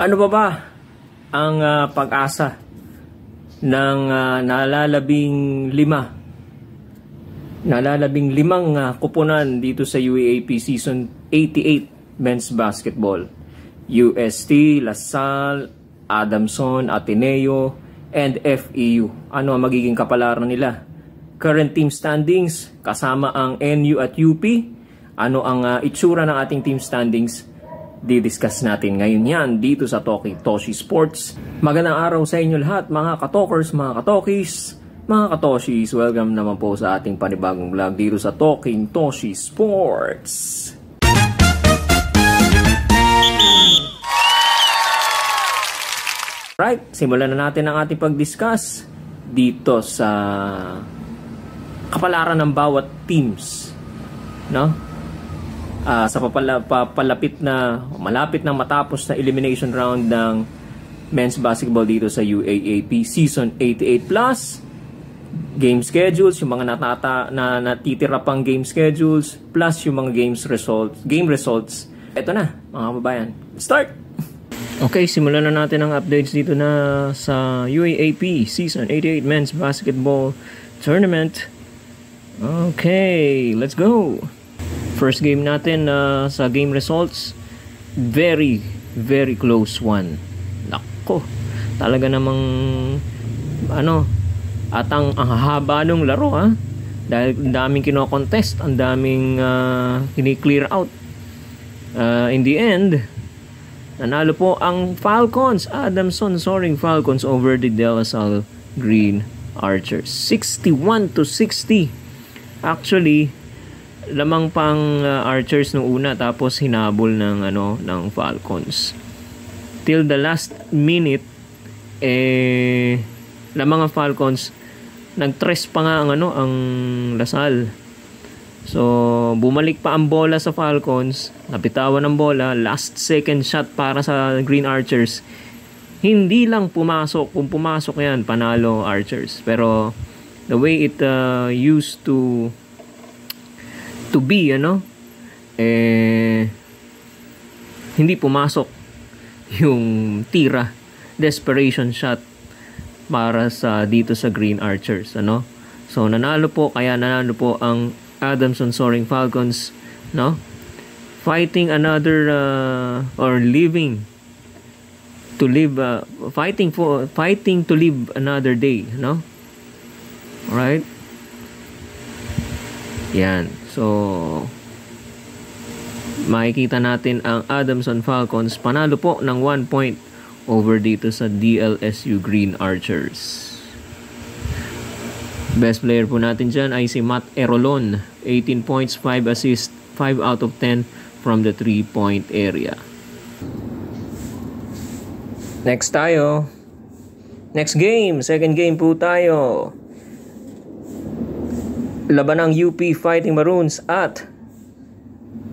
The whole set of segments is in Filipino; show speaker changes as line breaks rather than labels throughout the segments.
Ano ba ang pag-asa ng nalalabing limang kupunan dito sa UAAP Season 88 Men's Basketball? UST, LaSalle, Adamson, Ateneo, and FEU. Ano ang magiging kapalaran nila? Current team standings, kasama ang NU at UP. Ano ang itsura ng ating team standings? Didiscuss natin ngayon yan dito sa Toki Toshi Sports. Magandang araw sa inyo lahat mga katokers, mga katokis, mga katoshis. Welcome naman po sa ating panibagong vlog dito sa Talking Toshi Sports. Right, simulan na natin ang ating pag-discuss dito sa kapalaran ng bawat teams, no? Sa malapit na matapos na elimination round ng men's basketball dito sa UAAP Season 88 plus game schedules, yung mga natitira pang game schedules plus yung mga game results. Ito na mga kababayan, start! Okay, simulan na natin ang updates dito na sa UAAP Season 88 Men's Basketball Tournament. Okay, let's go! First game natin sa game results, very close one. Nako, talaga namang at ang haba ng laro dahil ang daming kino-contest, ang daming kini-clear out. In the end, nanalo po ang Falcons, Adamson soaring Falcons over the De La Salle Green Archers, 61-60. Actually, lamang pang Archers nung una, tapos hinabol ng Falcons till the last minute. Lamang ang Falcons, nag-tres pa nga ang LaSalle. So bumalik pa ang bola sa Falcons, napitawan ng bola, last second shot para sa Green Archers, hindi lang pumasok. Kung pumasok yan, panalo Archers. Pero the way it used to be, hindi pumasok yung tira, desperation shot para sa dito sa Green Archers, So nanalo po ang Adamson soaring Falcons, fighting another fighting to live another day, all right. Yan. So, makikita natin ang Adamson Falcons panalo po ng 1 point over dito sa DLSU Green Archers. Best player po natin dyan ay si Matt Erolon. 18 points, 5 assists, 5 out of 10 from the 3-point area. Next tayo. Next game. Second game po tayo. Laban ng UP Fighting Maroons at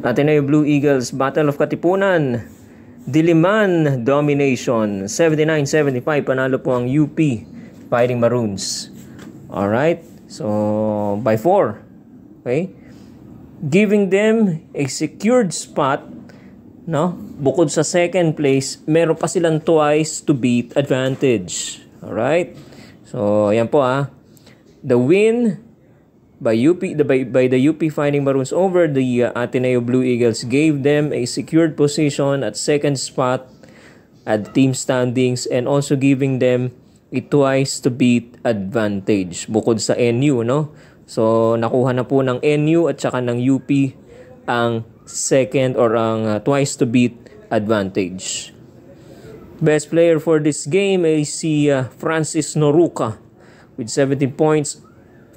Ateneo Blue Eagles, Battle of Katipunan. Diliman domination, 79-75. Panalo po ang UP Fighting Maroons. Alright, so by 4. Okay, giving them a secured spot, bukod sa second place, meron pa silang twice to beat advantage. Alright, so yan po the win by the UP Fighting Maroons over the Ateneo Blue Eagles gave them a secured position at second spot at team standings, and also giving them a twice to beat advantage bukod sa NU, So nakuha na po ng NU at saka ng UP ang second or ang twice to beat advantage. Best player for this game is si Francis Noruca with 17 points,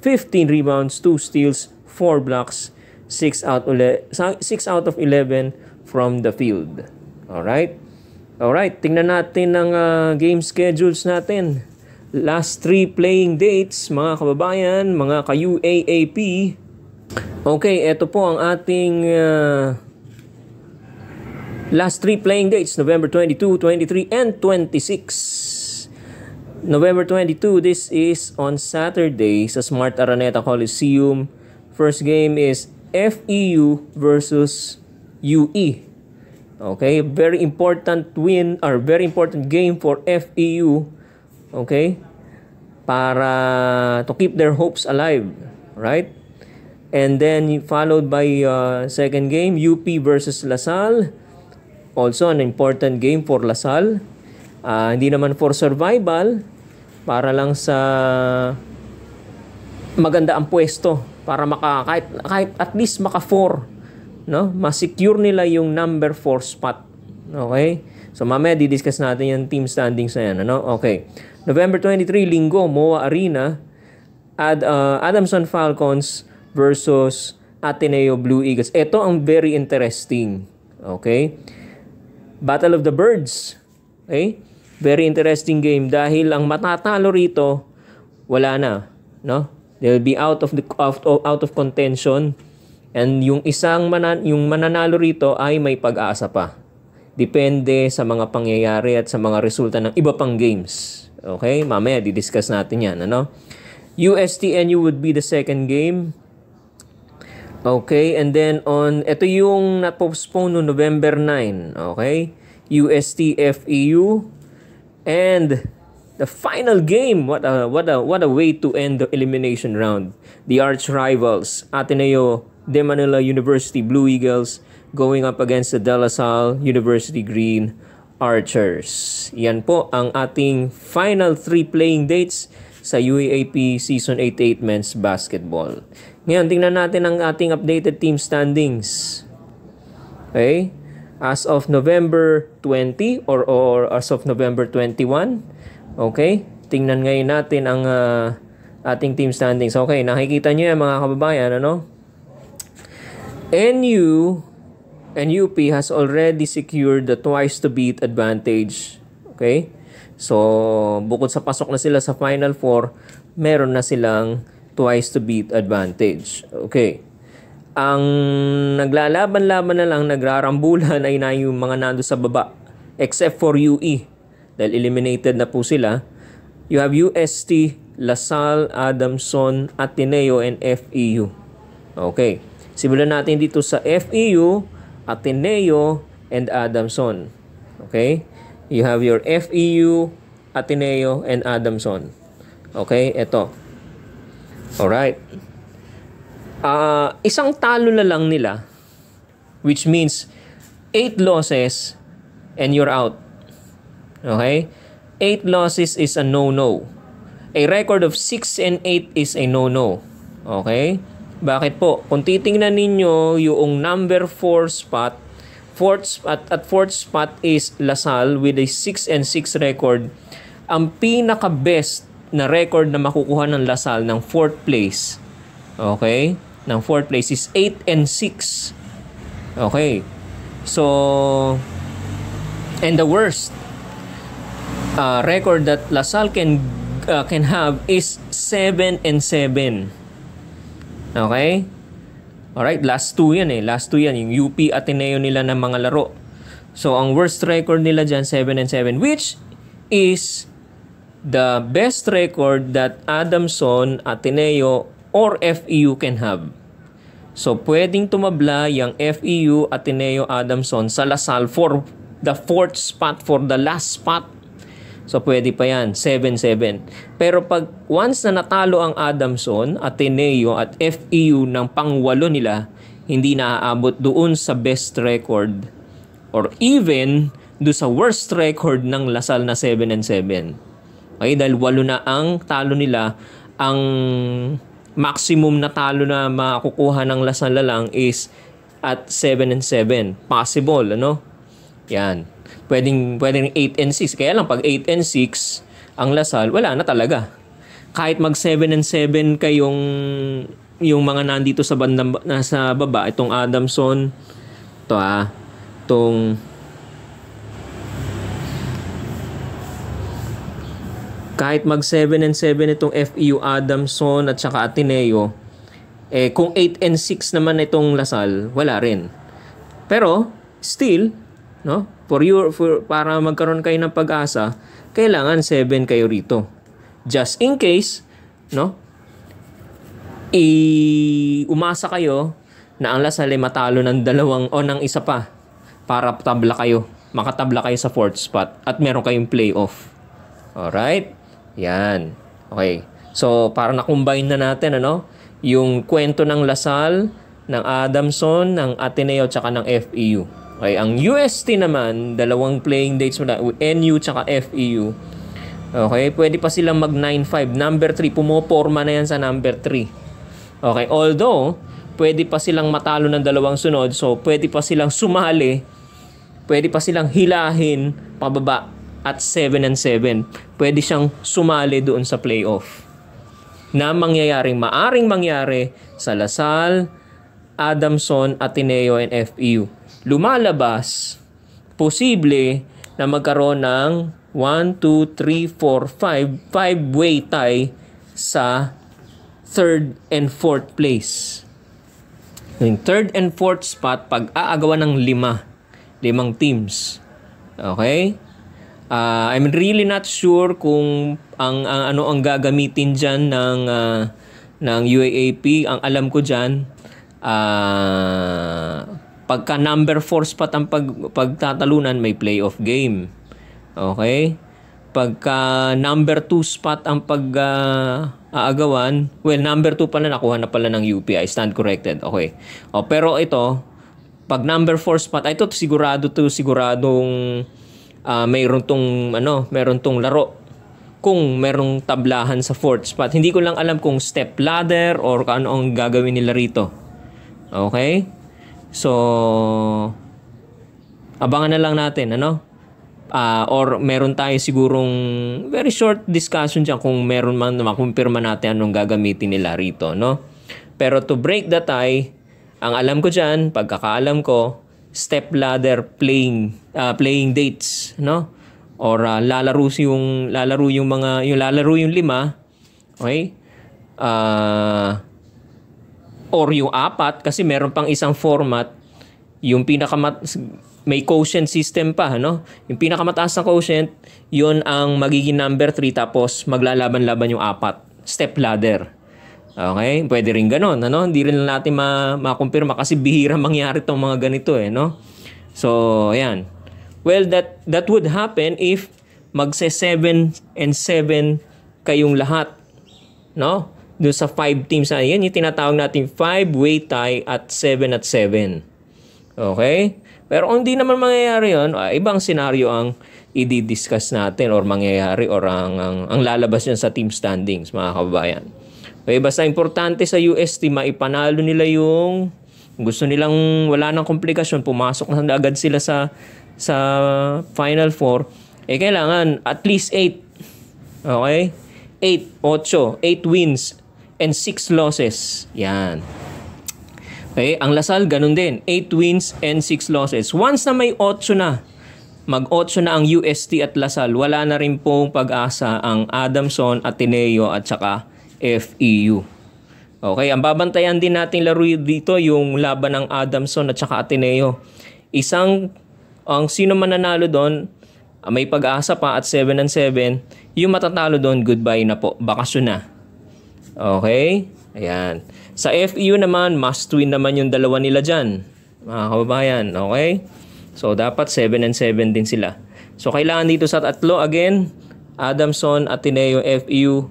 15 rebounds, 2 steals, 4 blocks, 6 out of 11 from the field. Alright, tingnan natin ang game schedules natin. Last 3 playing dates, mga kababayan, mga ka-UAAP. Okay, ito po ang ating last 3 playing dates, November 22, 23, and 26. November 22, this is on Saturday sa Smart Araneta Coliseum. First game is FEU versus UE. Okay, very important win or very important game for FEU. Okay? Para to keep their hopes alive, right? And then followed by second game, UP versus Lasal. Also an important game for Lasal. Hindi naman for survival, para lang sa maganda ang pwesto, para kahit at least maka 4, no? Ma-secure nila yung number 4 spot. Okay? So mamaya di-discuss natin yung team standings na yan, ano? Okay. November 23, Linggo, MOA Arena, Adamson Falcons versus Ateneo Blue Eagles. Ito ang very interesting. Okay? Battle of the Birds. Okay? Very interesting game dahil ang matatalo rito wala na, no? They'll be out of contention. And yung yung mananalo rito ay may pag-asa pa. Depende sa mga pangyayari at sa mga resulta ng iba pang games. Okay? Mamaya di-discuss natin yan, ano? UST-NU would be the second game. Okay, and then ito yung na-postpone no November 9. Okay? UST-FEU. And the final game, what a way to end the elimination round. The arch rivals, Ateneo de Manila University Blue Eagles going up against the De La Salle University Green Archers. Yan po ang ating final 3 playing dates sa UAAP Season 88 Men's Basketball. Ngayon, tingnan natin ang ating updated team standings. Okay? As of November 20 or as of November 21. Okay? Tingnan ngayon natin ang ating team standings. Okay, nakikita nyo yan mga kababayan, ano? NU and UP has already secured the twice to beat advantage. Okay? So, bukod sa pasok na sila sa Final Four, meron na silang twice to beat advantage. Okay. Ang naglalaban-laban na lang, nagrarambulan ay na yung mga nando sa baba. Except for UE. Dahil eliminated na po sila. You have UST, Lasal, Adamson, Ateneo, and FEU. Okay. Simulan natin dito sa FEU, Ateneo, and Adamson. Okay? You have your FEU, Ateneo, and Adamson. Okay? Ito. Alright. Isang talo na lang nila, which means 8 losses and you're out. Okay? 8 losses is a no-no. A record of 6 and 8 is a no-no. Okay? Bakit po? Kung titingnan ninyo yung number 4 spot, at fourth spot is Lasal with a 6 and 6 record. Ang pinaka-best na record na makukuha ng Lasal ng 4th place, okay, ng 4th place is 8 and 6. Okay. So, and the worst record that Lasal can have is 7 and 7. Okay? Alright, last 2 yan eh. Last 2 yan. Yung UP Ateneo nila ng mga laro. So, ang worst record nila dyan, 7 and 7. Which is the best record that Adamson, Ateneo, or FEU can have. So, pwedeng tumabla yung FEU, Ateneo, Adamson sa Lasal for the 4th spot, for the last spot. So, pwede pa yan, 7-7. Pero pag once na natalo ang Adamson, Ateneo at FEU ng pang-8 nila, hindi naaabot doon sa best record or even doon sa worst record ng Lasal na 7 and 7. Okay, dahil 8 na ang talo nila, ang maximum na talo na makukuha ng Lasal na lang is at 7 and 7. Possible, ano? Yan. Pwedeng 8 and 6. Kaya lang pag 8 and 6 ang Lasal, wala na talaga. Kahit mag 7 and 7 kayong yung mga nandito sa bandang nasa baba, itong Adamson, itong kahit mag 7 and 7 itong FEU, Adamson at saka Ateneo, kung 8 and 6 naman itong Lasal, wala rin. Pero still, no? Para magkaroon kayo ng pag-asa, kailangan 7 kayo rito. Just in case, no? Umasa kayo na ang Lasal ay matalo ng 2 o ng 1 pa para tabla kayo. Makatabla kayo sa 4th spot at meron kayong playoff. Alright? Yan. Okay. So, para na-combine na natin, ano? Yung kwento ng Lasal, ng Adamson, ng Ateneo, tsaka ng FEU. Okay. Ang UST naman, dalawang playing dates mula, NU tsaka FEU. Okay. Pwede pa silang mag 9-5. Number 3, pumoporma na yan sa number 3. Okay. Although, pwede pa silang matalo ng dalawang sunod. So, pwede pa silang sumali. Pwede pa silang hilahin pababa at 7-7. Pwede siyang sumali doon sa playoff. Na maaring mangyari sa Lasal, Adamson, Ateneo, and FEU. Lumalabas, posible na magkaroon ng 1, 2, 3, 4, 5, 5-way tie sa 3rd and 4th place. Yung 3rd and 4th spot, pag-aagawan ng 5 teams. Okay? I'm really not sure kung ano ang gagamitin diyan ng UAAP. Ang alam ko diyan, pagka number 4 spot ang pagtatalunan, may playoff game. Okay? Pagka number 2 spot ang aagawan, well, number 2 pala nakuha na pala ng UP. I stand corrected. Okay. Pero ito, pag number 4 spot, ito siguradong mayroon tong laro kung merong tablahan sa 4th spot. Hindi ko lang alam kung step ladder or ano ang gagawin nila rito. Okay? So, abangan na lang natin, ano? Or meron tayo sigurong very short discussion dyan kung meron man makumpirma natin anong gagamitin nila rito, no? Pero to break the tie, ang alam ko dyan, pagkakaalam ko, step ladder playing dates, no? Or lalaro yung 5, okay? Or yung 4 kasi meron pang isang format, yung may quotient system pa, no? Yung pinakamataas na quotient, yun ang magiging number 3 tapos maglalaban-laban yung 4, step ladder. Okay? Pwede rin ganon, ano? Hindi rin natin makumpirma kasi bihira mangyari tong mga ganito, no? So, ayan. Well, that would happen if magse 7-7 kayong lahat, no? Doon sa 5 teams na yan, yung tinatawag natin 5-way tie at 7-7. Okay? Pero kung hindi naman mangyayari yun, ibang senaryo ang i-discuss natin or mangyayari or ang lalabas yun sa team standings, mga kababayan. Okay, basta importante sa UST, maipanalo nila yung gusto nilang wala nang komplikasyon, pumasok na agad sila sa Final 4, kailangan at least 8. Okay? 8 wins and 6 losses. Yan. Okay, ang Lasal ganun din, 8 wins and 6 losses. Once na may 8 na, mag-8 na ang UST at Lasal, wala na rin pong pag-asa ang Adamson, Ateneo at saka FEU. Okay, ang babantayan din natin laro dito yung laban ng Adamson at saka Ateneo. Ang sino man nanalo doon, may pag-asa pa at 7-7. Yung matatalo doon, goodbye na po. Bakasyon na. Okay? Ayan. Sa FEU naman, must win naman yung dalawa nila dyan. Mga kababayan. Okay? So, dapat 7-7 din sila. So, kailangan dito sa tatlo, again, Adamson, Ateneo, FEU,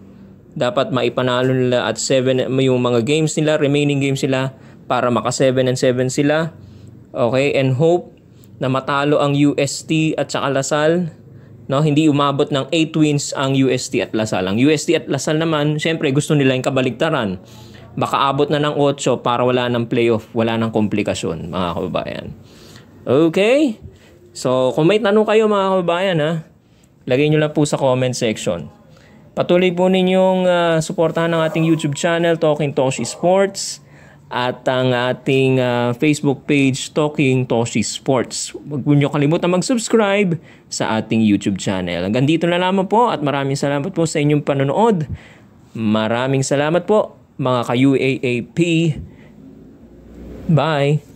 dapat maipanalo nila at 7 yung mga games nila, remaining games nila para maka 7-7 sila. Okay? And hope na matalo ang UST at saka Lasal. No, hindi umabot ng 8 wins ang UST at Lasal. Ang UST at Lasal naman, syempre gusto nila yung kabaligtaran. Baka abot na ng 8 para wala ng playoff, wala ng komplikasyon, mga kababayan. Okay? So, kung may tanong kayo mga kababayan, lagay nyo lang po sa comment section. Patuloy po ninyong suportahan ang ating YouTube channel, Talking Toshi Sports, at ang ating Facebook page, Talking Toshi Sports. Huwag nyo kalimutan mag-subscribe sa ating YouTube channel. Hanggang dito na lamang po at maraming salamat po sa inyong panonood. Maraming salamat po mga ka-UAAP. Bye!